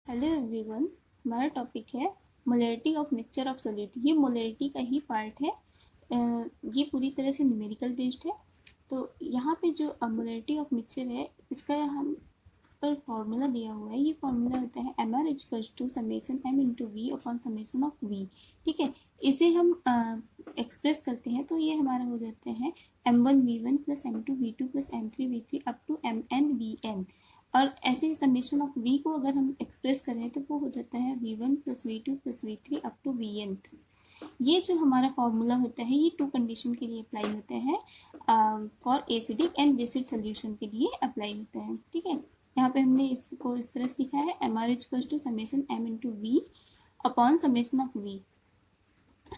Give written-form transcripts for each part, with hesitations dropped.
Hello everyone, हमारा topic है molarity of mixture of solid. ये मोलैरिटी का ही पार्ट है। ये पूरी तरह से न्यूमेरिकल बेस्ड है। तो यहाँ पे जो मोलैरिटी ऑफ मिक्सचर है, इसका हम पर फॉर्मूला दिया हुआ है। ये फॉर्मूला होता है M R equals to summation M into V upon summation of V. ठीक है, इसे हम एक्सप्रेस करते हैं तो ये हमारा हो जाते हैं m1 v1 plus m2 v2 plus m3 v3 up to mn vn। और ऐसे समेशन ऑफ v को अगर हम एक्सप्रेस करें तो वो हो जाता है v1 plus v2 plus v3 up to vn। ये जो हमारा फॉर्मूला होता है ये टू कंडीशन के लिए अप्लाई होते हैं, for acidic and basic solution के लिए अप्लाई होता है। ठीक है, यहाँ पे हमने इसको इस तरह से लिखा है M R equals to summation M into V upon summation of V.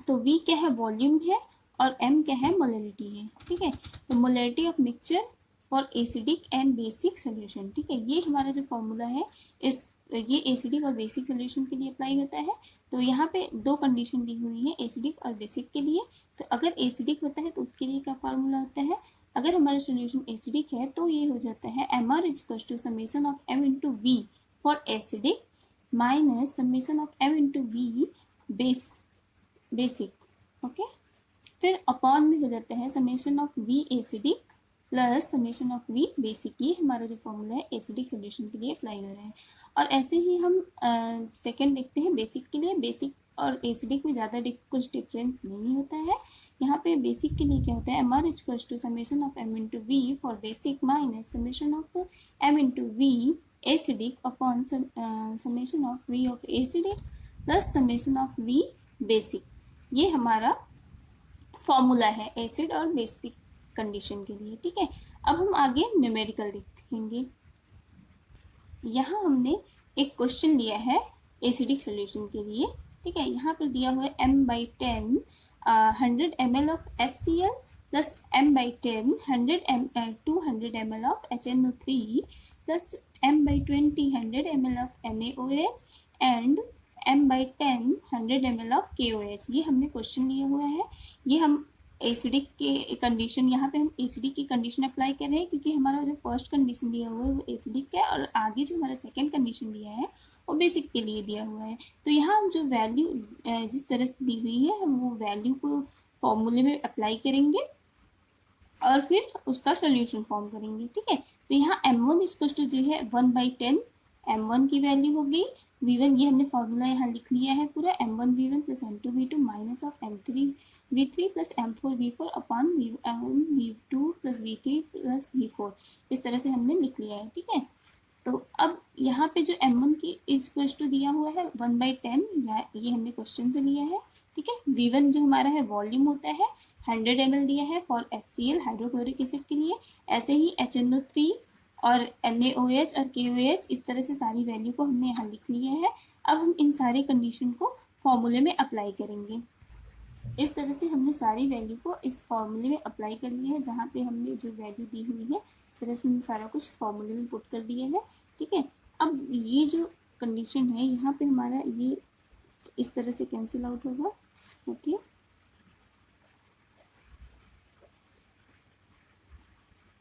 तो वी क्या है, वॉल्यूम है, और एम क्या है, मोलैरिटी है। ठीक है, तो molarity of mixture for acidic and basic solution. ठीक है, ये हमारा जो फॉर्मूला है ये एसिडिक और बेसिक सोल्यूशन के लिए अप्लाई होता है। तो यहाँ पे दो कंडीशन दी हुई है एसिडिक और बेसिक के लिए। तो अगर एसिडिक होता है तो उसके लिए क्या फार्मूला होता है, अगर हमारा सोल्यूशन एसिडिक है तो ये हो जाता है M R equals to summation of M into V for acidic minus summation of M into V basic. Okay, फिर अपॉन में हो जाता है summation of V acidic plus summation of V basic. ये हमारा जो फॉर्मूला है एसिडिक सोल्यूशन के लिए अप्लाई हो रहा है। और ऐसे ही हम सेकंड देखते हैं बेसिक के लिए। बेसिक और एसिडिक में ज़्यादा कुछ डिफरेंस नहीं होता है। यहाँ पे बेसिक के लिए क्या होता है, M R equals to summation of M into V for basic minus summation of M into V acidic upon summation of V of acidic plus summation of V basic. ये हमारा फॉर्मूला है acid और basic condition के लिए। ठीक है, अब हम आगे न्यूमेरिकल देखेंगे। यहाँ हमने एक क्वेश्चन लिया है एसिडिक सोल्यूशन के लिए। ठीक है, यहाँ पर दिया हुआ है m/10 100 ml of HCl plus m/10 200 ml of HNO3 plus m/20 100 ml of NaOH and m/10 100 ml of KOH। ये हमने क्वेश्चन लिया हुआ है। ये हम एसिडिक के कंडीशन, यहाँ पे हम एसिडिक की कंडीशन अप्लाई कर रहे हैं क्योंकि हमारा जो फर्स्ट कंडीशन दिया हुआ है वो एसिडिक है, और आगे जो हमारा सेकंड कंडीशन दिया है वो बेसिक के लिए दिया हुआ है। तो यहाँ हम जो वैल्यू जिस तरह से दी हुई है हम वो वैल्यू को फॉर्मूले में अप्लाई करेंगे और फिर उसका सोल्यूशन फॉर्म करेंगे। ठीक है, तो यहाँ m1 इक्वल टू जो है 1/10 m1 की वैल्यू हो गई। v1 ये हमने फॉर्मूला यहाँ लिख लिया है पूरा, m1 v1 plus m2 v2 minus of m3 v3 plus m4 v4 upon v2 plus v3 plus v4। इस तरह से हमने लिख लिया है। ठीक है, तो अब यहाँ पे जो m1 की इक्वल टू दिया हुआ है 1/10, ये हमने क्वेश्चन से लिया है। ठीक है, v1 जो हमारा है वॉल्यूम होता है, 100 ml दिया है फॉर HCl हाइड्रोक्लोरिक एसिड के लिए। ऐसे ही HNO3 और NaOH और KOH, इस तरह से सारी वैल्यू को हमने यहाँ लिख लिया है। अब हम इन सारी कंडीशन को फॉर्मूले में अप्लाई करेंगे। इस तरह से हमने सारी वैल्यू को इस फॉर्मूले में अप्लाई कर लिया है। जहाँ पे हमने जो वैल्यू दी हुई है इस तरह से सारा कुछ फॉर्मूले में पुट कर दिया है। ठीक है, अब ये जो कंडीशन है यहाँ पे हमारा ये इस तरह से कैंसिल आउट होगा। ओके,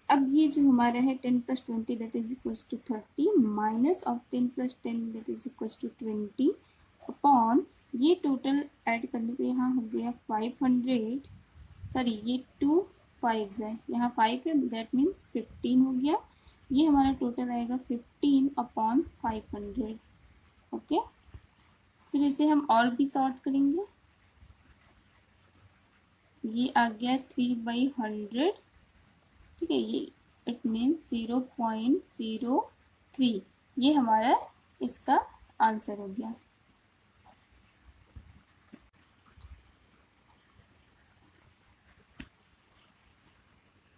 अब ये जो हमारा है 10 + 20 that is equals to 30 minus of 10 + 10 that is equals to 20 upon ये टोटल ऐड करने पे यहाँ हो गया 500, सॉरी ये 2 5 है, यहाँ 5 है दैट मीन्स 15 हो गया। ये हमारा टोटल आएगा 15 अपॉन 500। ओके, फिर इसे हम और भी सॉर्ट करेंगे। ये आ गया 3/100। ठीक है, ये इट मीन्स 0.03। ये हमारा इसका आंसर हो गया।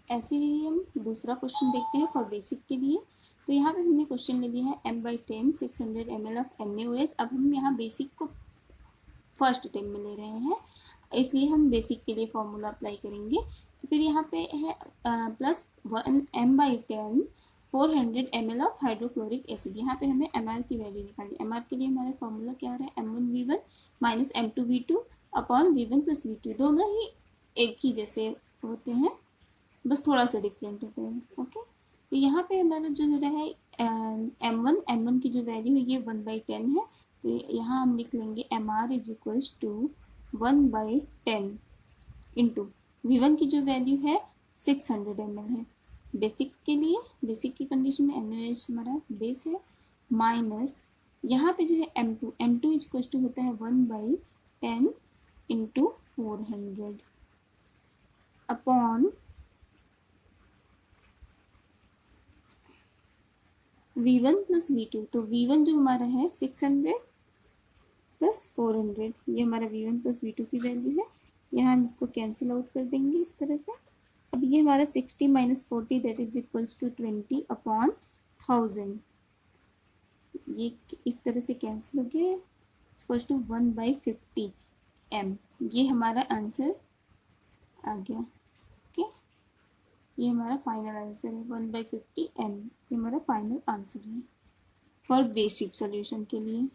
ऐसे ही हम दूसरा क्वेश्चन देखते हैं फॉर बेसिक के लिए। तो यहाँ पे हमने क्वेश्चन ले लिया है m/10 600 ml ऑफ NaOH। अब हम यहाँ बेसिक को फर्स्ट टाइम में ले रहे हैं, इसलिए हम बेसिक के लिए फॉर्मूला अप्लाई करेंगे। फिर यहाँ पे है plus m/10 400 ml of hydrochloric acid. यहाँ पे हमें mr की वैल्यू निकालनी है। mr के लिए हमारा फॉर्मूला क्या आ रहा है, m1 v1 minus m2 v2 upon v1 plus v2। दोनों ही एक ही जैसे होते हैं, बस थोड़ा सा डिफरेंट होता है। ओके, तो यहाँ पे हमारा जो हो रहा है m1 की जो वैल्यू है ये 1/10 है, तो यहाँ हम लिख लेंगे mr is equals to 1/10 into v1 की जो वैल्यू है 600 ml है। बेसिक के लिए, बेसिक की कंडीशन में NaOH हमारा बेस है, माइनस यहाँ पे जो है m2 इज इक्वल्स टू होता है 1/10 into 400 upon v1 plus v2। तो v1 जो हमारा है 600 प्लस 400, ये हमारा v1 प्लस v2 की वैल्यू है। यहाँ हम इसको कैंसिल आउट कर देंगे इस तरह से। अब ये हमारा 60 minus 40 that is equals to 20 upon 1000, ये इस तरह से कैंसिल हो गया, इक्वल्स टू 1/50 m। ये हमारा आंसर आ गया। ओके, ये हमारा फाइनल आंसर है 1/50 m, ये हमारा फाइनल आंसर है फॉर बेसिक सॉल्यूशन के लिए।